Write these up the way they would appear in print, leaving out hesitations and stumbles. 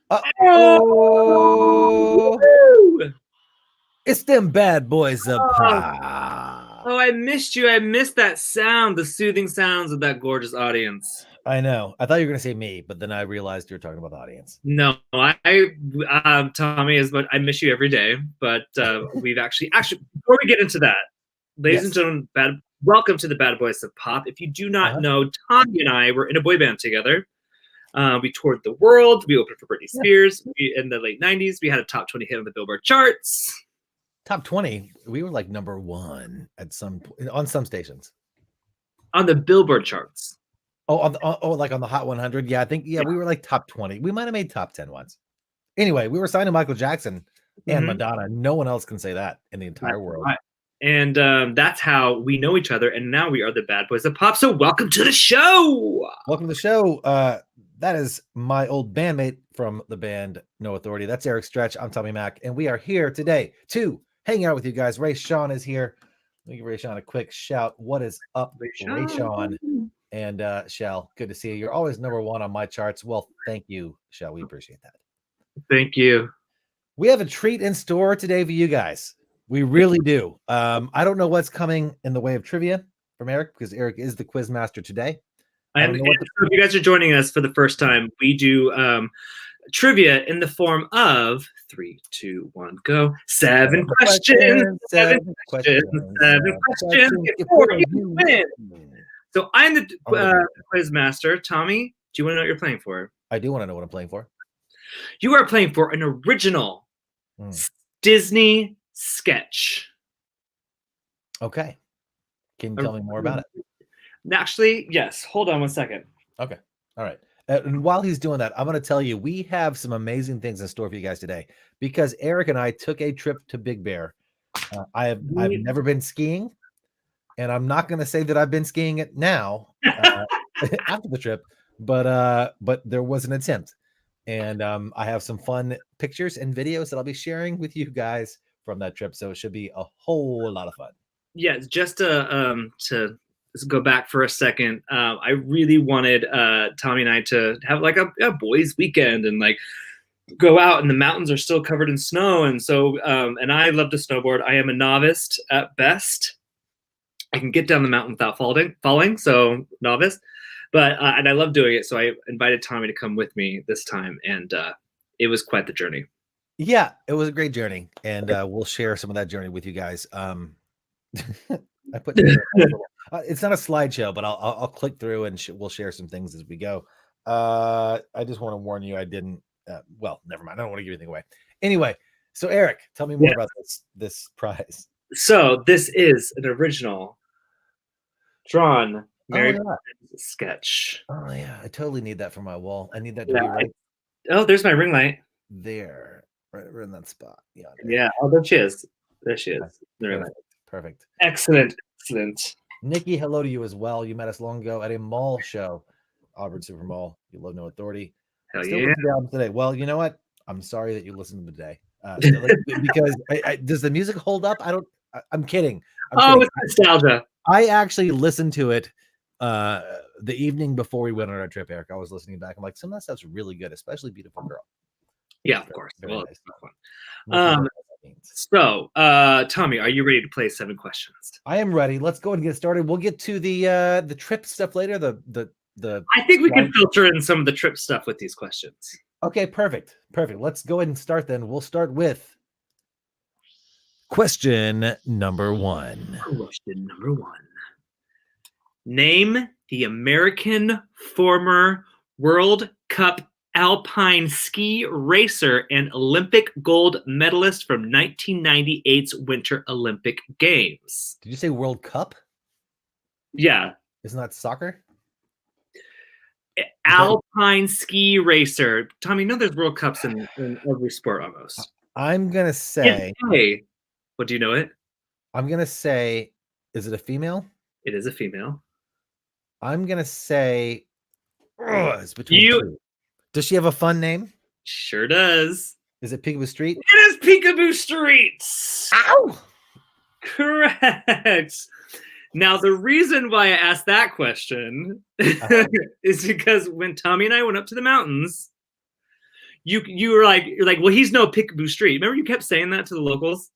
Oh, Woo! it's them bad boys of Oh, pop. I missed you. I missed that sound, the soothing sounds of that gorgeous audience. I know. I thought you were going to say me, but then I realized you were talking about the audience. No, Tommy is, but I miss you every day. But we've actually, before we get into that, ladies and Yes. gentlemen, welcome to the Bad Boys of Pop. If you do not Uh-huh. know, Tommy and I were in a boy band together. We toured the world. We opened for Britney Yeah. Spears. In the late 90s, we had a top 20 hit on the Billboard charts. Top 20. We were like number one on some stations. On the Billboard charts. Oh, like on the Hot 100. Yeah, I think, we were like top 20. We might have made top 10 once. Anyway, we were signed to Michael Jackson and Madonna. No one else can say that in the entire world. Right. And that's how we know each other. And now we are the Bad Boys of Pop. So welcome to the show. Welcome to the show. That is my old bandmate from the band No Authority. That's Eric Stretch. I'm Tommy Mack. And we are here today to hang out with you guys. Ray Sean is here. Let me give Ray Sean a quick shout. What is up, Ray Sean? And Shell, good to see you. You're always number one on my charts. Well, thank you, Shell. We appreciate that. Thank you. We have a treat in store today for you guys. We really do. I don't know what's coming in the way of trivia from Eric because Eric is the quiz master today. And if you guys are joining us for the first time, we do trivia in the form of 3, 2, 1, go. 7 questions. 7 questions. 7 questions before you win. So I'm the quiz master. Tommy, do you want to know what you're playing for? I do want to know what I'm playing for. You are playing for an original Disney sketch. Okay. Can you tell me more about it? Actually, yes. Hold on one second. Okay. All right. And while he's doing that, I'm going to tell you, we have some amazing things in store for you guys today because Eric and I took a trip to Big Bear. I've never been skiing, and I'm not going to say that I've been skiing it now after the trip, but there was an attempt. And I have some fun pictures and videos that I'll be sharing with you guys from that trip. So it should be a whole lot of fun. Yeah, just to go back for a second, I really wanted Tommy and I to have like a boys' weekend and like go out, and the mountains are still covered in snow. And so, and I love to snowboard. I am a novice at best. I can get down the mountain without falling, so novice. But and I love doing it, so I invited Tommy to come with me this time, and it was quite the journey. Yeah, it was a great journey, and we'll share some of that journey with you guys. I put it's not a slideshow, but I'll click through and we'll share some things as we go. I just want to warn you, I didn't. Well, never mind. I don't want to give anything away. Anyway, so Eric, tell me more about this prize. So this is an original drawn married sketch. Oh yeah, I totally need that for my wall. I need that to be right. Oh, there's my ring light. There, right in that spot. Yeah. Oh, there she is. There she is. Perfect. Excellent. Nikki, hello to you as well. You met us long ago at a mall show, Auburn Super Mall. You love No Authority. Hell Still yeah. Today. Well, you know what? I'm sorry that you listened today. Because does the music hold up? I'm kidding. It's nostalgia. I actually listened to it the evening before we went on our trip, Eric. I was listening back. I'm like, some of that stuff's really good, especially Beautiful Girl. Yeah, of course. Well, nice. So, Tommy, are you ready to play 7 questions? I am ready. Let's go and get started. We'll get to the trip stuff later. The I think we can filter in some of the trip stuff with these questions. Okay, perfect. Let's go ahead and start then. We'll start with question number 1. Question number 1. Name the American former World Cup alpine ski racer and Olympic gold medalist from 1998's Winter Olympic Games. Did you say World Cup? Yeah. Isn't that soccer? Alpine ski racer. Tommy, you know there's World Cups in every sport almost. I'm going to say... What, do you know it? I'm going to say, is it a female? It is a female. I'm going to say... it's between two. Does she have a fun name? Sure does. Is it Peekaboo Street? It is Peekaboo Street. Ow! Correct. Now, the reason why I asked that question is because when Tommy and I went up to the mountains, you were like, you're like, well, he's no Peekaboo Street. Remember, you kept saying that to the locals.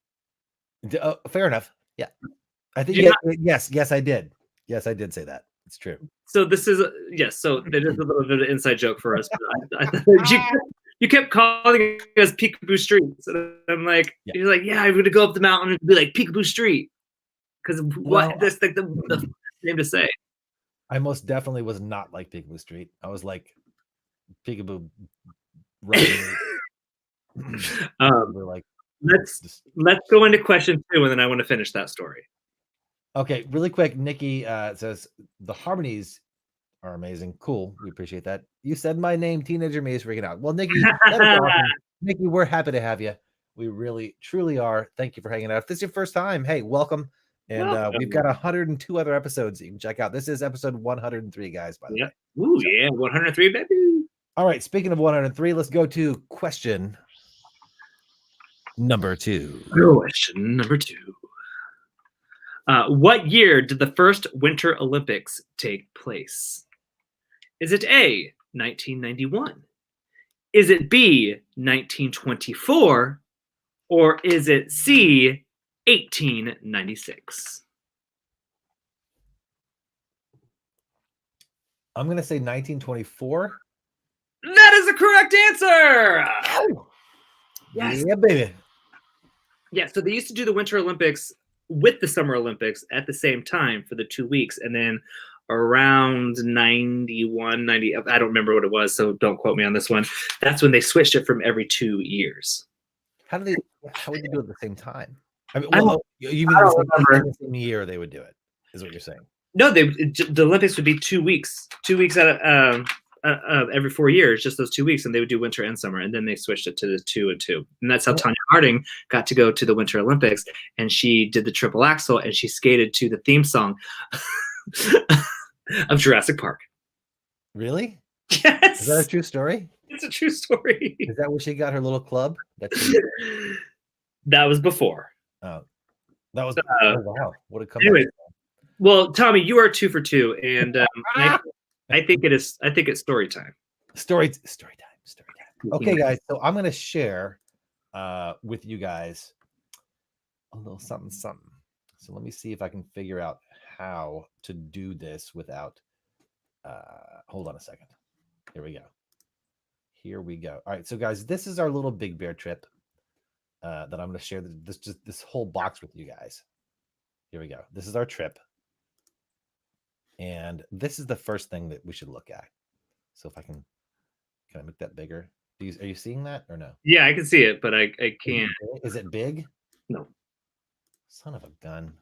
Fair enough. Yeah, I think Yeah. yes, I did. Yes, I did say that. It's true. So this is yes. So it is a little bit of an inside joke for us. But you kept calling us Peekaboo Streets, and I'm like, Yeah. you're like, yeah, I'm gonna go up the mountain and be like Peekaboo Street, because Well, what that's like the name to say. I most definitely was not like Peekaboo Street. I was like Peekaboo running. We're like, let's go into question 2, and then I want to finish that story. Okay, really quick. Nikki says the harmonies are amazing. Cool, we appreciate that. You said my name, teenager me is freaking out. Well, Nikki, that is awesome. Nikki, we're happy to have you. We really, truly are. Thank you for hanging out. If this is your first time, hey, welcome. And we've got 102 other episodes that you can check out. This is episode 103, guys, by the way. Ooh, yeah, 103, baby. All right, speaking of 103, let's go to question number 2. Question number 2. What year did the first Winter Olympics take place? Is it A, 1991? Is it B, 1924? Or is it C, 1896? I'm going to say 1924. That is the correct answer! Oh. Yes. Yeah, baby. Yeah, so they used to do the Winter Olympics with the Summer Olympics at the same time for the 2 weeks. And then around 91, 90, I don't remember what it was, so don't quote me on this one. That's when they switched it from every 2 years. How would they do it at the same time? I mean, well, you mean the same year they would do it, is what you're saying? No, the Olympics would be 2 weeks, 2 weeks out of every 4 years, just those 2 weeks, and they would do winter and summer, and then they switched it to the 2 and 2, and that's how Tonya Harding got to go to the Winter Olympics, and she did the triple axel, and she skated to the theme song of Jurassic Park. Really? Yes. Is that a true story? It's a true story. Is that where she got her little club? That was before. Oh, that was oh, wow! What a comeback! Anyway, well, Tommy, you are 2 for 2, and I think it is. I think it's story time. Story time. Okay, guys. So I'm going to share with you guys a little something. So let me see if I can figure out how to do this without. Hold on a second. Here we go. All right, so guys, this is our little Big Bear trip that I'm going to share this whole box with you guys. Here we go. This is our trip. And this is the first thing that we should look at. So if I can I make that bigger? Are you seeing that or no? Yeah, I can see it, but I can't. Is it big? No. Son of a gun.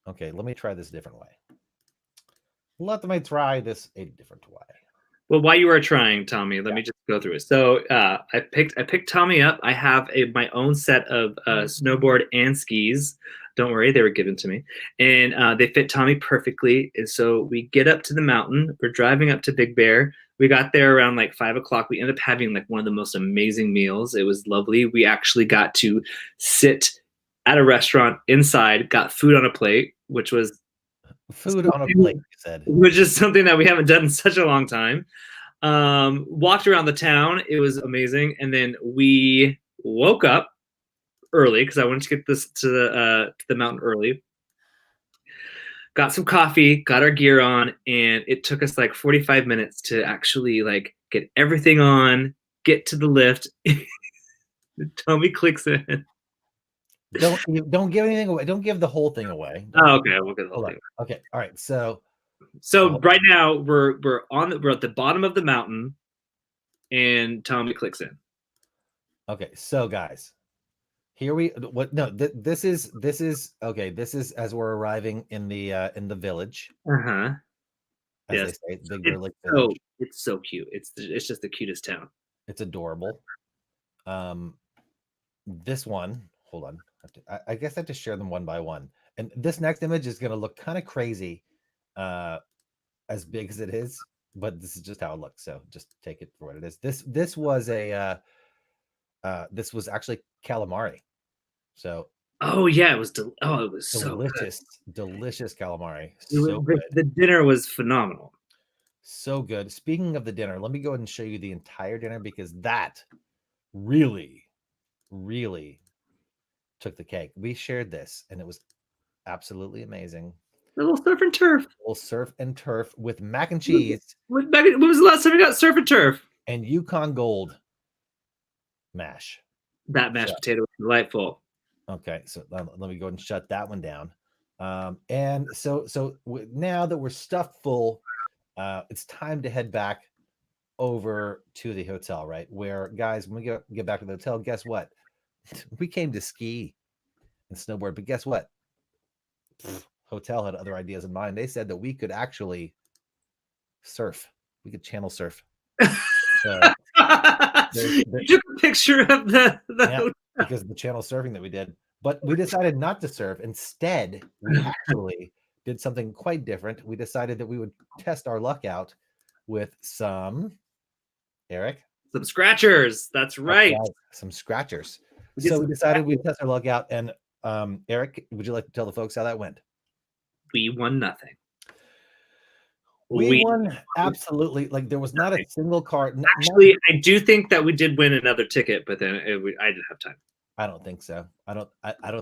Okay, let me try this a different way. Let me try this a different way. Well, while you are trying, Tommy, let me just go through it. So I picked Tommy up. I have my own set of snowboard and skis. Don't worry, they were given to me, and they fit Tommy perfectly. And so we get up to the mountain. We're driving up to Big Bear. We got there around like 5 o'clock. We ended up having like one of the most amazing meals. It was lovely. We actually got to sit at a restaurant inside, got food on a plate, which was food on a plate, you said. Which is something that we haven't done in such a long time. Walked around the town. It was amazing. And then we woke up early because I wanted to get this to the mountain early. Got some coffee, got our gear on, and it took us like 45 minutes to actually like get everything on, get to the lift. Tommy clicks in. Don't give anything away. Don't give the whole thing away. Oh, okay, we'll get the whole thing. Okay, all right. So right now we're at the bottom of the mountain, and Tommy clicks in. Okay, so guys, here we this is okay. This is as we're arriving in the village. As yes, they say, Big Bear Lake Village. It's so cute. It's just the cutest town. It's adorable. This one, hold on. I guess I have to share them one by one. And this next image is going to look kind of crazy, as big as it is, but this is just how it looks. So just take it for what it is. This was this was actually calamari. So oh yeah, it was it was delicious, so good. Delicious calamari. The dinner was phenomenal. So good. Speaking of the dinner, let me go ahead and show you the entire dinner because that really, really took the cake. We shared this and it was absolutely amazing. A little surf and turf. A little surf and turf with mac and cheese When was the last time we got surf and turf? and Yukon Gold mash. That mashed potato was delightful. Okay, so let me go ahead and shut that one down. And now that we're stuffed full, it's time to head back over to the hotel, right? Where, guys, when we get back to the hotel, guess what? We came to ski and snowboard, but guess what? Hotel had other ideas in mind. They said that we could actually surf. We could channel surf. So You took a picture of the yeah, because of the channel surfing that we did. But we decided not to surf. Instead, we actually did something quite different. We decided that we would test our luck out with some, Eric? some scratchers. That's right. Some scratchers. We did So some we decided we'd scratchers. test our luck out. And Eric, would you like to tell the folks how that went? We won nothing. We won absolutely. Like there was not a single card. Actually, I do think that we did win another ticket, but then I didn't have time. I don't think so. I don't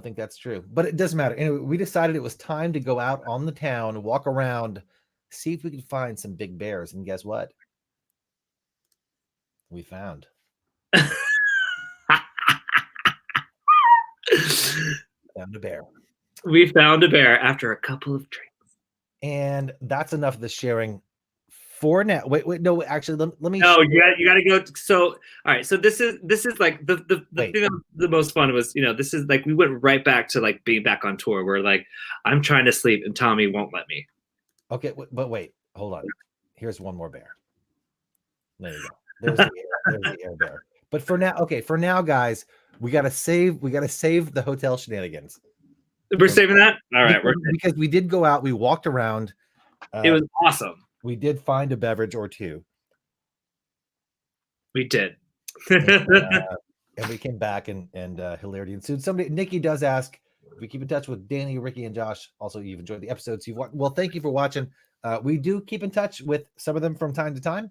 think that's true. But it doesn't matter. Anyway, we decided it was time to go out on the town, walk around, see if we could find some big bears. And guess what? We found. Found a bear. We found a bear after a couple of drinks. And that's enough of the sharing for now. Wait, no, actually, let me. Oh, yeah, you got to go. So, all right. So this is like the thing that the most fun was, this is like we went right back to like being back on tour where like I'm trying to sleep and Tommy won't let me. Okay, but wait, hold on. Here's one more bear. There you go. There's the air bear. But for now, guys, we gotta save the hotel shenanigans. We're saving that? All right. Because we did go out, we walked around. It was awesome. We did find a beverage or two. We did. And we came back and hilarity ensued. Nikki does ask if we keep in touch with Danny, Ricky, and Josh. Also, you've enjoyed the episodes you've watched. Well, thank you for watching. We do keep in touch with some of them from time to time.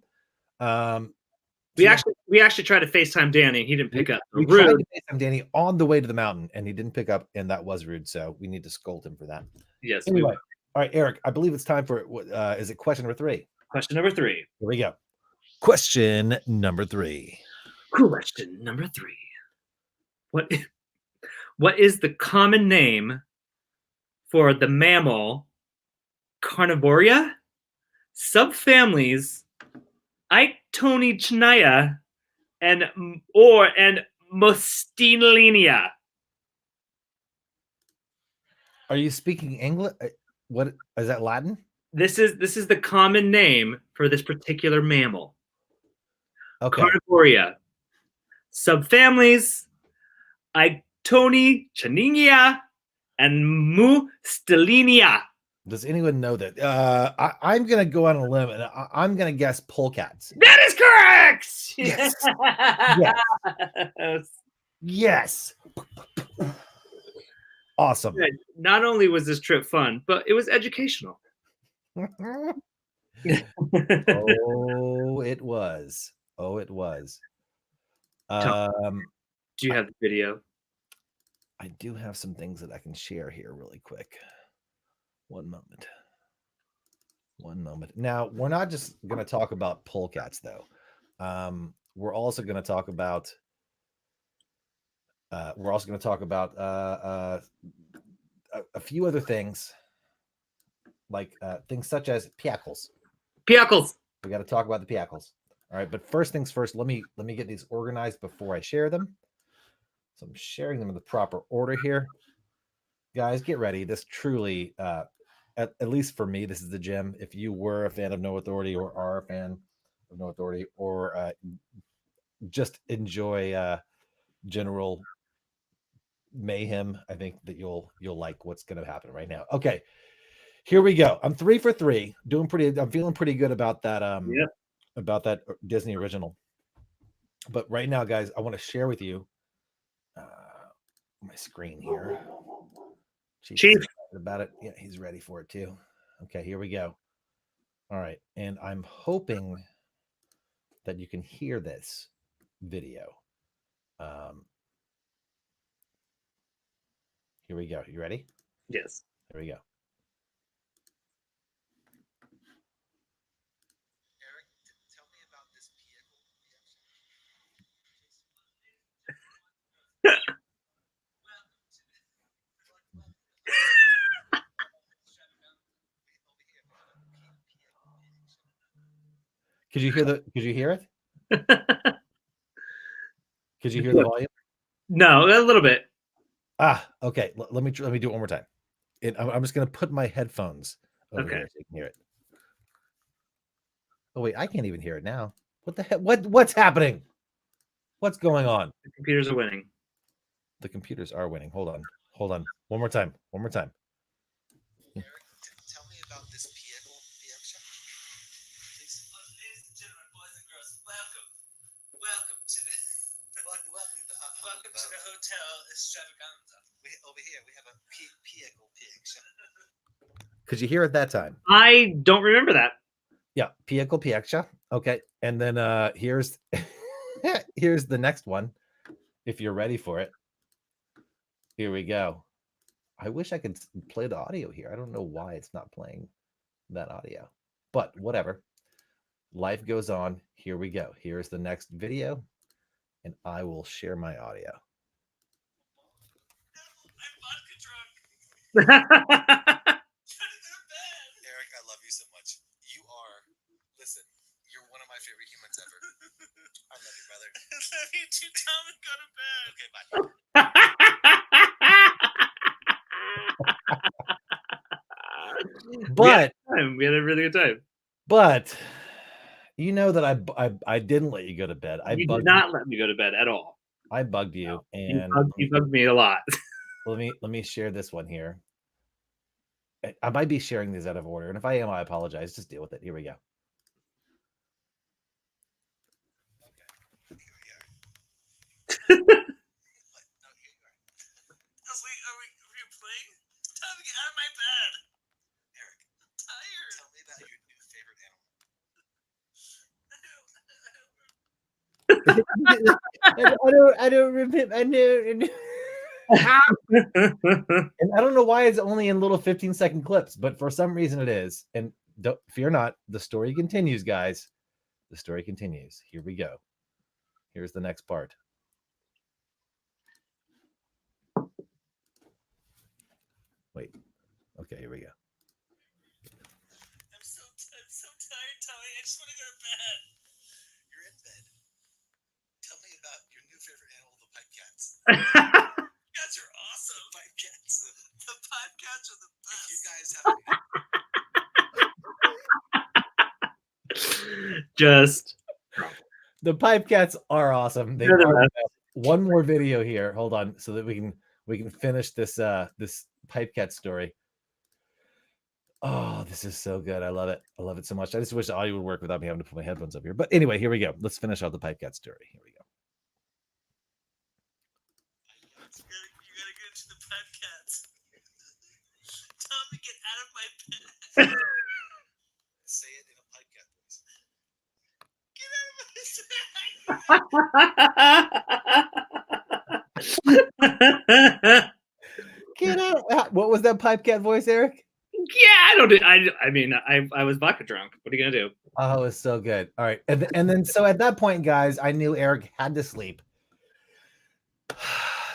We actually tried to FaceTime Danny. He didn't pick up. We tried to FaceTime Danny on the way to the mountain, and he didn't pick up, and that was rude. So we need to scold him for that. Yes. Anyway, all right, Eric. I believe it's time for is it question number 3? Question number 3. Here we go. Question number 3. Question number 3. What is the common name for the mammal Carnivoria, subfamilies Ictonichnia and Mostelinia? Are you speaking English? What is that, Latin? This is the common name for this particular mammal. Okay. Carnivoria, subfamilies Ictonichnia and Mustelinia. Does anyone know that? I'm going to go on a limb and I'm going to guess polecats. That is correct. Yes. Yes. Awesome. Not only was this trip fun, but it was educational. Oh, it was. Oh, it was. Do you have the video? I do have some things that I can share here really quick. One moment. Now, we're not just going to talk about polecats, though. We're also going to talk about a few other things, like things such as piakles. Piakles. We got to talk about the piakles. All right, but first things first. Let me get these organized before I share them. So I'm sharing them in the proper order here. Guys, get ready. This truly, at least for me, this is the gem. If you were a fan of No Authority or are a fan of No Authority or just enjoy general mayhem, I think that you'll like what's going to happen right now. Okay, here we go. I'm 3 for 3. I'm feeling pretty good about that. About that Disney original. But right now, guys, I want to share with you my screen here. Chief about it. Yeah, he's ready for it too. Okay, here we go. All right, and I'm hoping that you can hear this video. Um, here we go. You ready? Yes. Here we go. Could you hear the? Could you hear it? Could you hear the volume? No, a little bit. Ah, okay. Let me do it one more time. I'm just gonna put my headphones over Okay. here so you can hear it. Oh wait, I can't even hear it now. What the heck? What's happening? What's going on? The computers are winning. The computers are winning. Hold on. Hold on. One more time. One more time. Tell me about this vehicle, please. Ladies and gentlemen, boys and girls, welcome to the welcome to the Hotel Extravaganza. Over here we have a vehicle picture. Could you hear it that time? I don't remember that. Yeah, vehicle picture. Okay, and then here's here's the next one. If you're ready for it, here we go. I wish I could play the audio here. I don't know why it's not playing that audio, but whatever. Life goes on. Here we go. Here's the next video, and I will share my audio. I'm vodka drunk. Eric, I love you so much. You are, listen, you're one of my favorite humans ever. I love you, brother. Love you too, Tom, and go to bed. Okay, bye. But we had a really good time. but you know that I didn't let you go to bed. You did not let me go to bed at all. I bugged you, No, and you bugged me a lot. let me share this one here. I might be sharing these out of order, and if I am, I apologize. Just deal with it. Here we go. Okay, here we are. What? No, here you are. Are we playing? Tom, get out of my bed. Eric, I'm tired. Tell me about your new favorite animal. I don't remember. I know. And I don't know why it's only in little 15-second clips, but for some reason it is. And don't fear not, the story continues, guys. The story continues. Here we go. Here's the next part. Wait. Okay, here we go. I'm so tired, Tommy. I just want to go to bed. You're in bed. Tell me about your new favorite animal, the pipe cats. Cats are awesome. The pipe cats. The pipe cats are the best. If you guys have Just The pipe cats are awesome. They They're the are best. one more video here. Hold on, so that we can finish this this pipe cat story. Oh, this is so good. I love it. I love it so much. I just wish the audio would work without me having to put my headphones up here. But anyway, here we go. Let's finish out the pipe cat story. Here we go. you gotta go to the pipe cats. Tommy, get out of my bed. Say it in a pipe cat voice. Get out of my bed. Get out. What was that pipe cat voice, Eric? I don't do. I mean, I was vodka drunk. What are you gonna do? Oh, it's so good. All right, and then so at that point, guys, I knew Eric had to sleep.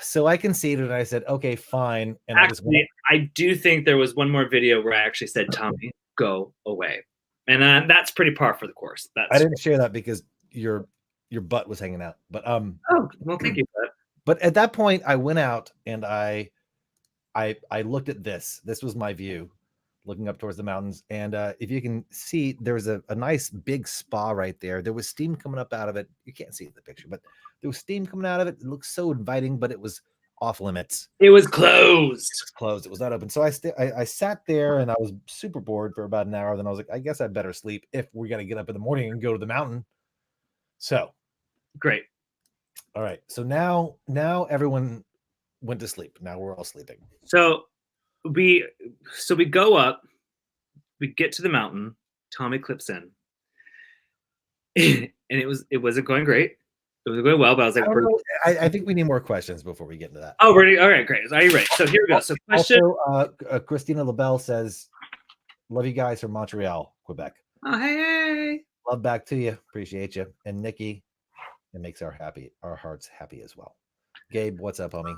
So I conceded and I said, okay, fine. And Actually, I do think there was one more video where I actually said, Tommy, go away. And that's pretty par for the course. I didn't share that because your butt was hanging out. But oh, well, thank you for that. But at that point, I went out and I looked at this. This was my view, looking up towards the mountains. And if you can see, there was a nice big spa right there. There was steam coming up out of it. You can't see it in the picture, but there was steam coming out of it. It looked so inviting, but it was off limits. It was closed. It was closed. It was not open. So I sat there and I was super bored for about an hour. Then I was like, I guess I better sleep if we're gonna get up in the morning and go to the mountain. So great. All right. So now everyone went to sleep. Now we're all sleeping. So we go up, we get to the mountain, Tommy clips in. And it wasn't going great. It was going well, but I was like, I think we need more questions before we get into that. oh, ready? All right, great. Are you ready? So here we go. So question. Also, Christina LaBelle says, love you guys from Montreal, Quebec. Oh, hey. Love back to you. Appreciate you. And Nikki, it makes our hearts happy as well. Gabe, what's up, homie?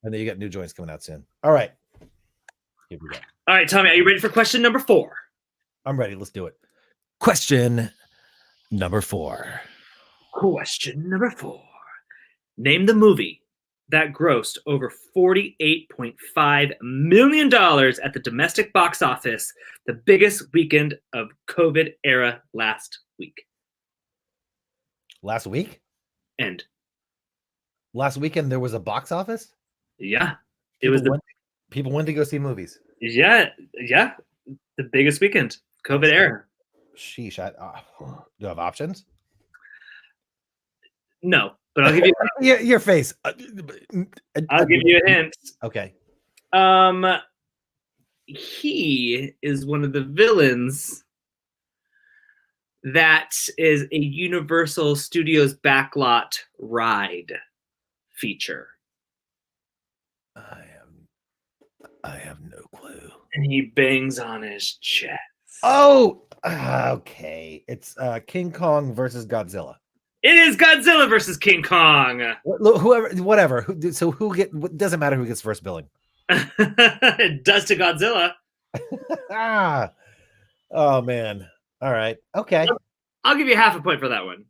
I know you got new joints coming out soon. All right. Here we go. All right, Tommy, are you ready for question number 4? I'm ready. Let's do it. Question number 4. Question number 4. Name the movie that grossed over $48.5 million at the domestic box office, the biggest weekend of COVID era last week. Last week? And last weekend there was a box office? Yeah. People went to go see movies. Yeah. The biggest weekend, COVID era. Sheesh. Do you have options? No, but I'll give you your face. I'll give you a hint. Okay. He is one of the villains that is a Universal Studios backlot ride feature. I have no clue. And he bangs on his chest. Oh, okay. It's King Kong versus Godzilla. It is Godzilla versus King Kong. Whatever. Doesn't matter who gets first billing. It does to Godzilla. Oh man. All right. Okay. I'll give you half a point for that one.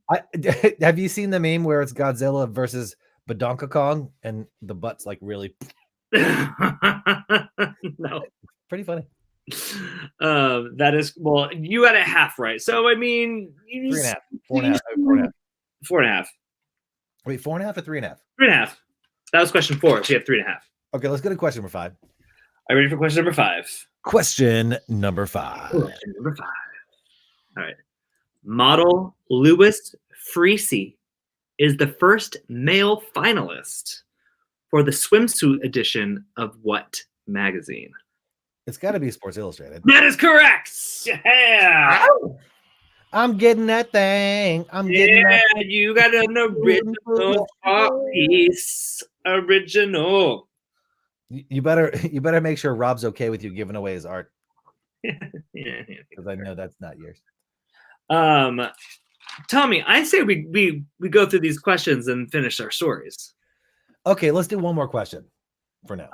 Have you seen the meme where it's Godzilla versus Badonka Kong and the butt's like really No. Pretty funny. That is, well, you got it half right. So I mean 3.5. 4.5. 4.5. Wait, 4.5 or 3.5? 3.5. That was question 4. So you have 3.5. Okay, let's go to question number 5. Are you ready for question number 5? Question number 5. Question number 5. All right. Model Louis Freese is the first male finalist for the swimsuit edition of what magazine? It's got to be Sports Illustrated. That is correct. Yeah. I'm getting that thing. You got an original art piece. Original. You better make sure Rob's okay with you giving away his art. Yeah. Because I know that's not yours. Tommy, I say we go through these questions and finish our stories. Okay, let's do one more question for now.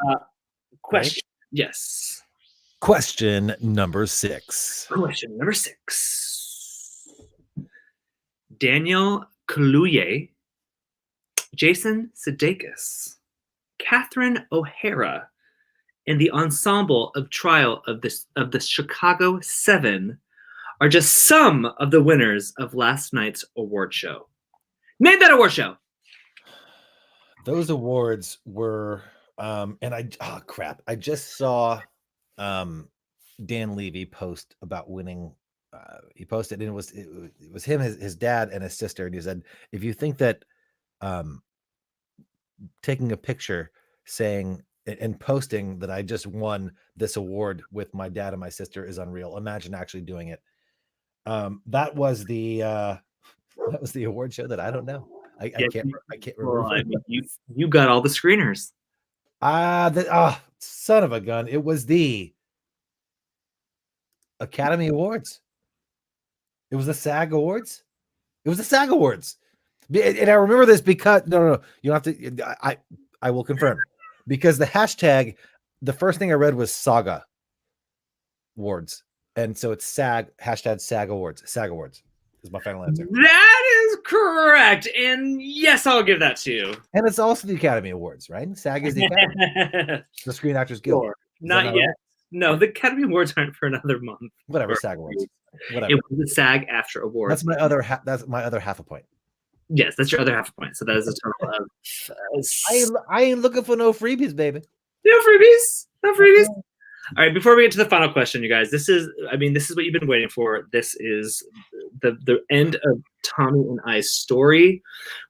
Question. Right? Yes. Question number 6. Question number 6. Daniel Kaluuya, Jason Sudeikis, Catherine O'Hara, and the ensemble of Trial of the Chicago 7 are just some of the winners of last night's award show. Name that award show. Those awards were, I just saw Dan Levy post about winning. He posted, and it was him, his dad, and his sister, and he said, if you think that taking a picture saying and posting that I just won this award with my dad and my sister is unreal, imagine actually doing it. That was the award show that I don't know. I can't remember. Well, I mean, you got all the screeners. Son of a gun! It was the Academy Awards. It was the SAG Awards. It was the SAG Awards, and I remember this because no, you don't have to. I will confirm, because the hashtag, the first thing I read was Saga Awards. And so it's SAG, hashtag SAG Awards. SAG Awards is my final answer. That is correct. And yes, I'll give that to you. And it's also the Academy Awards, right? SAG is the Academy. The Screen Actors Guild. Sure. Not yet. Right? No, the Academy Awards aren't for another month. Whatever, SAG Awards. Whatever. It was the SAG After Awards. That's my other half a point. Yes, that's your other half a point. So that is a total of... I ain't looking for no freebies, baby. No freebies. No freebies. All right, before we get to the final question, you guys, this is what you've been waiting for. This is the end of Tommy and I's story,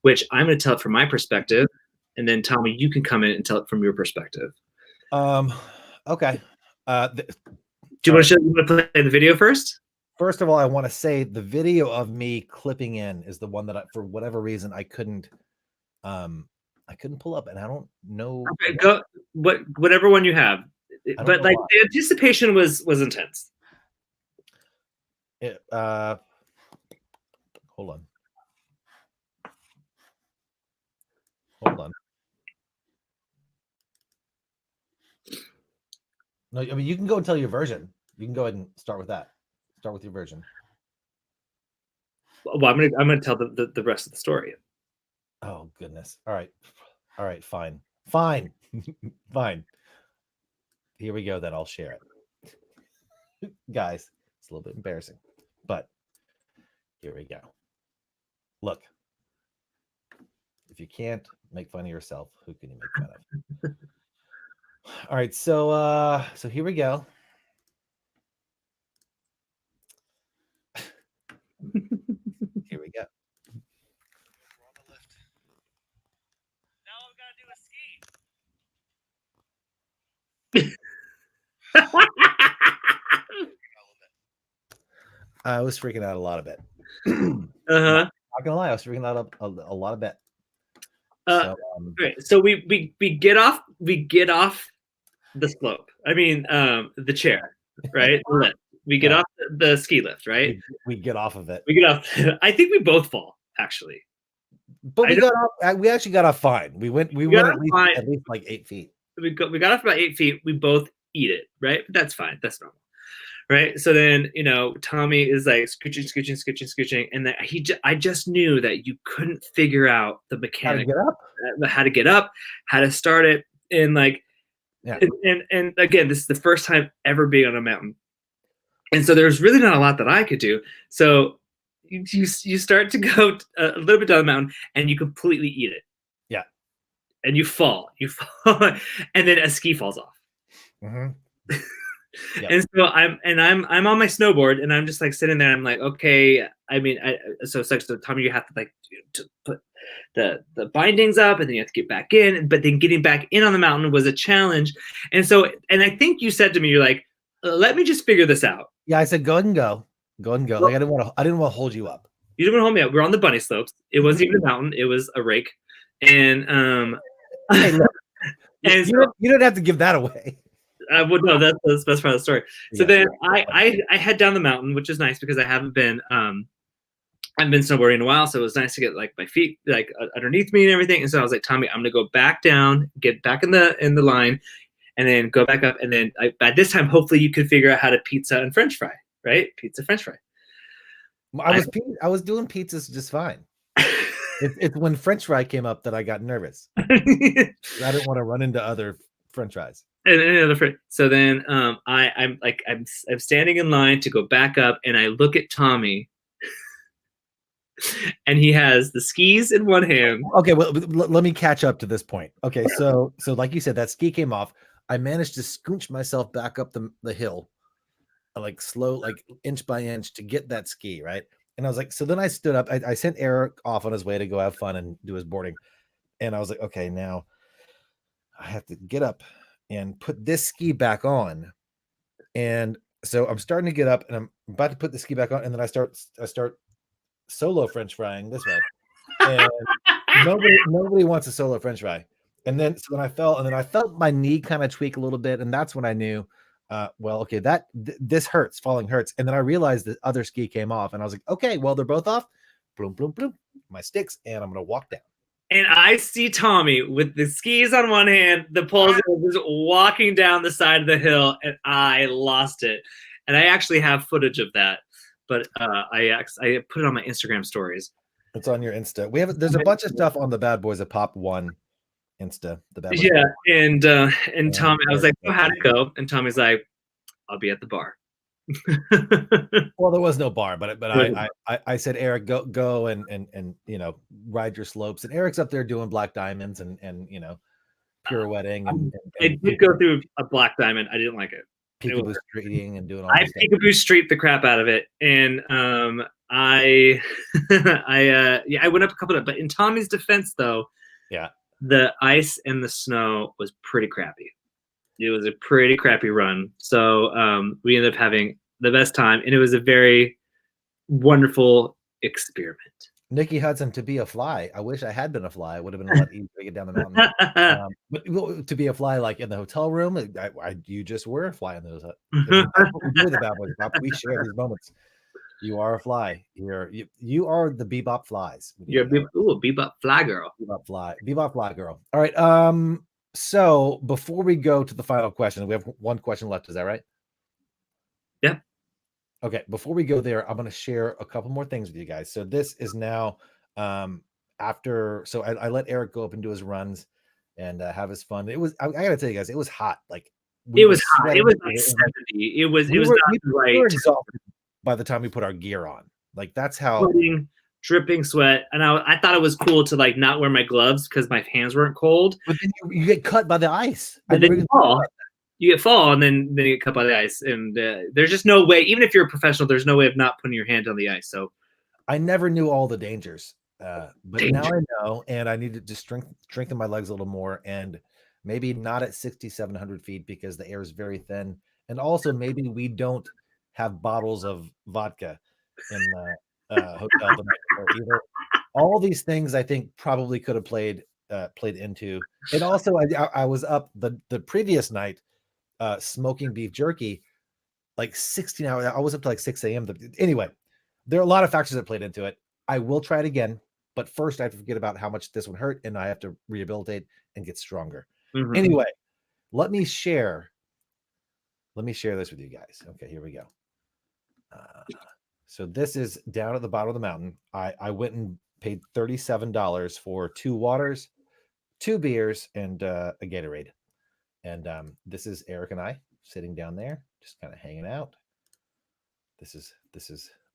which I'm going to tell it from my perspective, and then Tommy, you can come in and tell it from your perspective. Okay. Do you want to play the video first? First of all, I want to say the video of me clipping in is the one that for whatever reason I couldn't pull up, and I don't know. Okay, go whatever one you have, but like the anticipation was intense. Hold on. Hold on. No, I mean you can go and tell your version. You can go ahead and start with that. Start with your version. Well, I'm gonna tell the rest of the story. Oh goodness. All right, fine. Fine. Fine. Here we go, then I'll share it. Guys, it's a little bit embarrassing, but here we go. Look, if you can't make fun of yourself, who can you make fun of? All right, so here we go. Here we go. We're on the lift. Now I've got to do a ski. I was freaking out a lot of it. Uh-huh. Not gonna lie, I was freaking out a lot of bit. So we get off the slope. I mean the chair, right? The lift. We get off the ski lift, right? We get off of it. We get off. I think we both fall, actually. But we got off. We actually got off fine. We went at least like 8 feet. We got off about 8 feet. We both eat it, right? But that's fine. That's normal, right? So then Tommy is like scooching, and then I just knew that you couldn't figure out the mechanic, how to get up, how to start it, and like, and again, this is the first time ever being on a mountain, and so there's really not a lot that I could do. So you start to go a little bit down the mountain, and you completely eat it. Yeah, and you fall, and then a ski falls off. Mm-hmm. Yep. And so I'm on my snowboard, and I'm just like sitting there. I'm like, okay. I mean, so Tommy, you have to like to put the bindings up, and then you have to get back in. But then getting back in on the mountain was a challenge. And I think you said to me, you're like, let me just figure this out. Yeah, I said, go ahead and go. Like I didn't want to hold you up. You didn't want to hold me up. We're on the bunny slopes. It wasn't even a mountain. It was a rake. And hey, look, and you don't have to give that away. Well, no, that's the best part of the story. So then I head down the mountain, which is nice because I haven't been snowboarding in a while, so it was nice to get like my feet like underneath me and everything. And so I was like, Tommy, I'm gonna go back down, get back in the line, and then go back up. And then by this time, hopefully, you could figure out how to pizza and French fry, right? Pizza, French fry. I was doing pizzas just fine. It's when French fry came up that I got nervous. I didn't want to run into other French fries. And another friend. So then I'm standing in line to go back up, and I look at Tommy, and he has the skis in one hand. Okay, well, let me catch up to this point. Okay, so like you said, that ski came off. I managed to scooch myself back up the hill, like slow, like inch by inch to get that ski, right? And I was like, so then I stood up. I sent Eric off on his way to go have fun and do his boarding. And I was like, okay, now I have to get up and put this ski back on. And so I'm starting to get up, and I'm about to put the ski back on, and then I start solo French frying this way. And nobody wants a solo French fry. And then so then I fell, and then I felt my knee kind of tweak a little bit, and that's when I knew, well, okay, this hurts. Falling hurts. And then I realized the other ski came off, and I was like, okay, well, they're both off. Bloom, bloom, bloom. My sticks, and I'm gonna walk down. And I see Tommy with the skis on one hand, the poles, just walking down the side of the hill, and I lost it. And I actually have footage of that, but I put it on my Instagram stories. It's on your Insta. There's a bunch of stuff on the Bad Boys of Pop 1 Insta. The Bad Boys and Tommy, I was like, oh, how'd it go? And Tommy's like, I'll be at the bar. Well, there was no bar, but I said, Eric, go and ride your slopes. And Eric's up there doing black diamonds and pirouetting. And I did go through a black diamond. I didn't like it. Peekaboo streeting and doing all I peekaboo street the crap out of it. And I went up a couple of, but in Tommy's defense though, the ice and the snow was pretty crappy. It was a pretty crappy run. So we ended up having the best time, and it was a very wonderful experiment. Nikki Hudson, to be a fly. I wish I had been a fly. It would have been a lot easier to get down the mountain. But to be a fly, like in the hotel room, you just were a fly in those. I mean, that's what we do with the Bad Boys Bop. We share these moments. You are a fly. You are the Bebop flies. You're a Bebop fly girl. Bebop fly girl. All right. So before we go to the final question, we have one question left. Is that right? Yeah. Okay. Before we go there, I'm going to share a couple more things with you guys. So this is now after. So I let Eric go up and do his runs and have his fun. It was. I got to tell you guys, it was hot. Like it was hot. It was like 70. It was. We not right. We were exhausted by the time we put our gear on. Like that's how. Dripping sweat, and I thought it was cool to like not wear my gloves because my hands weren't cold. But then you get cut by the ice. But then you get fall, and then you get cut by the ice. And there's just no way. Even if you're a professional, there's no way of not putting your hand on the ice. So I never knew all the dangers, but now I know, and I need to just strengthen my legs a little more, and maybe not at 6,700 feet because the air is very thin, and also maybe we don't have bottles of vodka in the hotel the night before either. All these things I think probably could have played into. And also I was up the previous night smoking beef jerky like 16 hours. I was up to like 6 a.m. Anyway, there are a lot of factors that played into it. I will try it again, but first I have to forget about how much this one hurt, and I have to rehabilitate and get stronger. Mm-hmm. Anyway, let me share this with you guys. Okay, here we go. So this is down at the bottom of the mountain. I went and paid $37 for 2 waters, 2 beers, and a Gatorade. And this is Eric and I sitting down there, just kind of hanging out. This is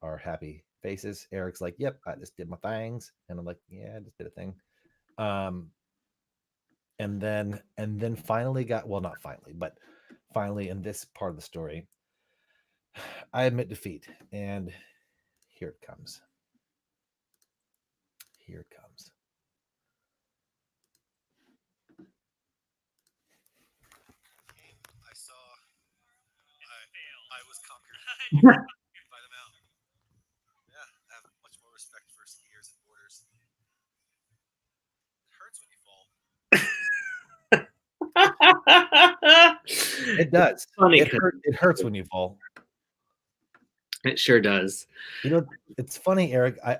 our happy faces. Eric's like, "Yep, I just did my things," and I'm like, "Yeah, I just did a thing." And then finally not finally, but finally in this part of the story, I admit defeat, and here it comes. Here it comes. I was conquered by the mountain. Yeah, I have much more respect for skiers and boarders. It hurts when you fall. It does. Funny. It hurts when you fall. It sure does. You know, it's funny, Eric. I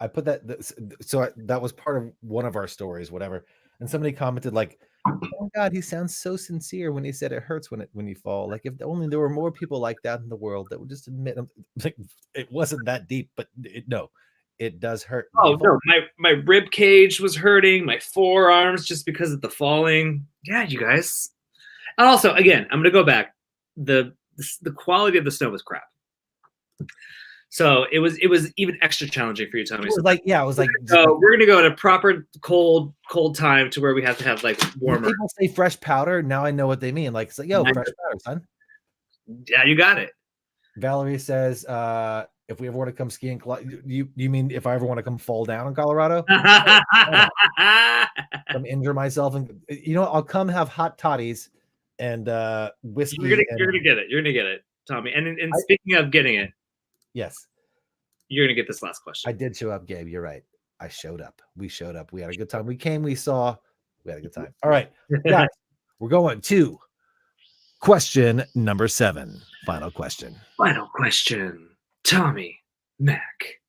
put that that was part of one of our stories, whatever. And somebody commented like, "Oh my God, he sounds so sincere when he said it hurts when you fall. Like if only there were more people like that in the world that would just admit like, it wasn't that deep, but no, it does hurt." Oh no, my rib cage was hurting, my forearms just because of the falling. Yeah, you guys. And also, again, I'm gonna go back. The quality of the snow was crap. So it was even extra challenging for you, Tommy. It was like, so we're gonna go at a proper cold time to where we have to have like warmer. People say fresh powder. Now I know what they mean. Like, it's like, yo, fresh powder, son. Yeah, you got it. Valerie says, if we ever want to come skiing, you mean if I ever want to come fall down in Colorado? Come injure myself, and I'll come have hot toddies and whiskey. You're gonna get it. You're gonna get it, Tommy. And speaking of getting it. Yes. You're going to get this last question. I did show up, Gabe. You're right. I showed up. We showed up. We had a good time. We came, we saw. We had a good time. All right. Guys, we're going to question number 7. Final question. Final question. Tommy, Mac.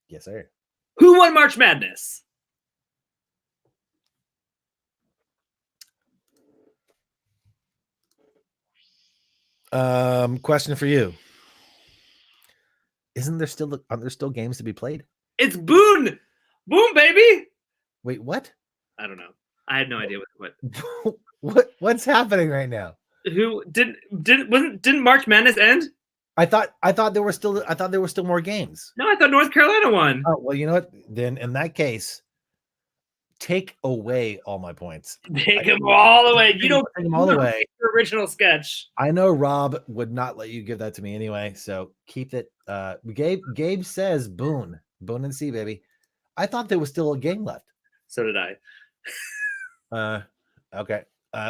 Yes, sir. Who won March Madness? Question for you. Isn't there still are there still games to be played? It's Boone, baby. Wait, what? I don't know. I had no idea what. What's happening right now? Who didn't March Madness end? I thought there were still more games. No, I thought North Carolina won. Oh well, you know what? Then in that case, take away all my points. Take them all away. You don't take them all away. Your original sketch. I know Rob would not let you give that to me anyway, so keep it. Gabe says Boone and C, baby. I thought there was still a game left. So did I. Okay.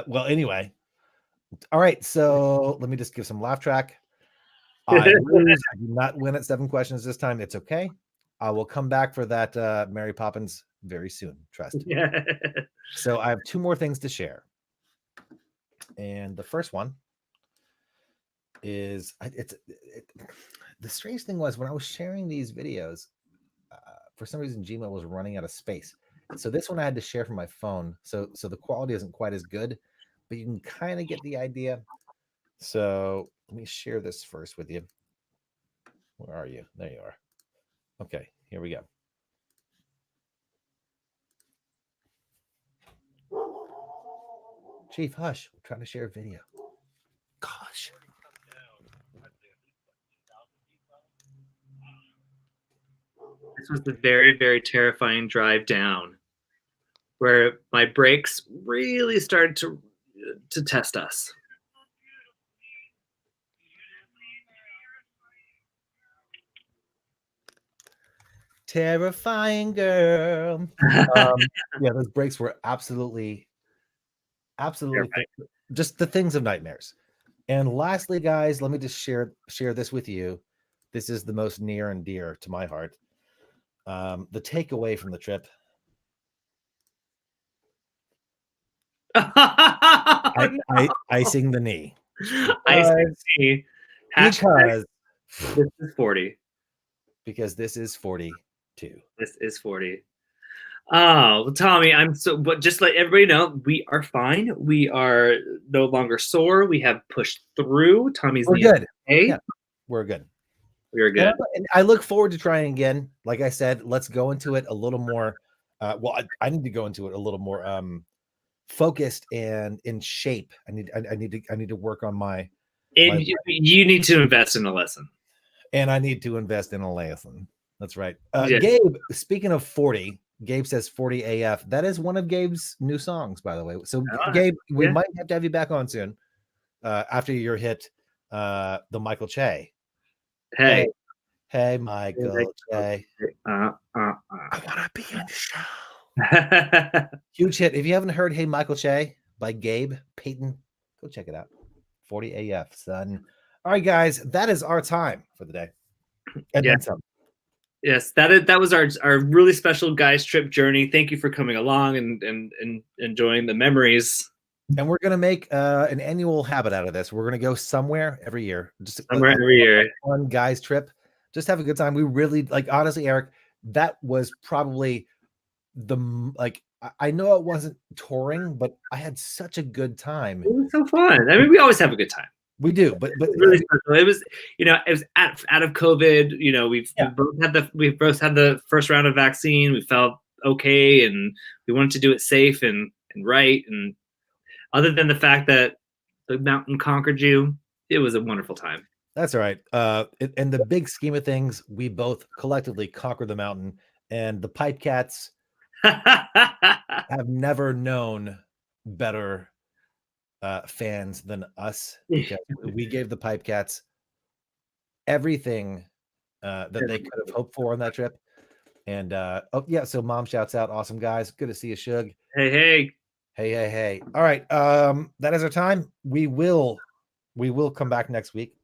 Well, anyway. All right. So let me just give some laugh track. I lose. I do not win at 7 questions this time. It's okay. I will come back for that Mary Poppins very soon. Trust. Yeah. So I have 2 more things to share. And the first one is the strange thing was when I was sharing these videos, for some reason Gmail was running out of space. So this one I had to share from my phone. So the quality isn't quite as good, but you can kind of get the idea. So let me share this first with you. Where are you? There you are. Okay, here we go. Chief, hush. We're trying to share a video. Gosh. This was the very, very terrifying drive down where my brakes really started to test us. Terrifying girl. Yeah, those brakes were absolutely just the things of nightmares. And lastly, guys, let me just share this with you. This is the most near and dear to my heart. The takeaway from the trip. Icing the knee. Icing the knee. Because this is 40. Because this is 42. This is 40. Oh, Tommy, but just let everybody know, we are fine. We are no longer sore. We have pushed through. Tommy's good. Okay. Yeah, we're good. We're good. And I look forward to trying again. Like I said, let's go into it a little more. Well, I need to go into it a little more focused and in shape. I need to work on my. And you need to invest in a lesson. And I need to invest in a lesson. That's right. Yes. Gabe, speaking of 40, Gabe says 40 AF. That is one of Gabe's new songs, by the way. So Gabe, we might have to have you back on soon. After your hit, the Michael Che. Hey, Michael Che. I want to be in the show. Huge hit. If you haven't heard Hey, Michael Che by Gabe Payton, go check it out. 40 AF, son. All right, guys, that is our time for the day. And then some. Yes, that was our really special guys trip journey. Thank you for coming along and enjoying the memories. And we're gonna make an annual habit out of this. We're gonna go somewhere every year, just every year, fun guys trip. Just have a good time. We really honestly, Eric. That was probably I know it wasn't touring, but I had such a good time. It was so fun. I mean, we always have a good time. We do, but really special. It was, it was out of COVID. We both had the first round of vaccine. We felt okay, and we wanted to do it safe and right. And other than the fact that the mountain conquered you, it was a wonderful time. That's all right. In the big scheme of things, we both collectively conquered the mountain, and the Pipe Cats have never known better fans than us, because we gave the Pipe Cats everything that they could have hoped for on that trip. And so Mom shouts out, awesome guys, good to see you, Shug. Hey. All right, that is our time. We will come back next week,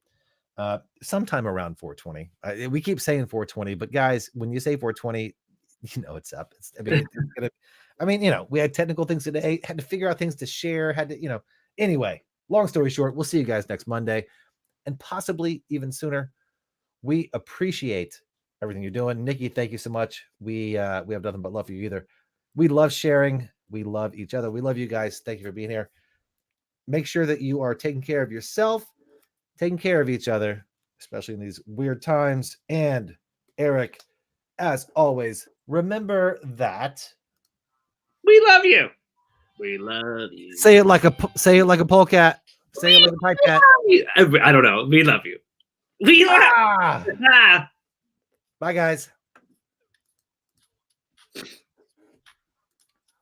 sometime around 420. We keep saying 420, but guys, when you say 420, it's up. We had technical things today, had to figure out things to share, anyway, long story short, we'll see you guys next Monday, and possibly even sooner. We appreciate everything you're doing. Nikki, thank you so much. We have nothing but love for you either. We love sharing. We love each other. We love you guys. Thank you for being here. Make sure that you are taking care of yourself, taking care of each other, especially in these weird times. And Eric, as always, remember that we love you. We love you. Say it like a polecat. Say it like a pipe cat. I don't know. We love you. We love you. Bye, guys.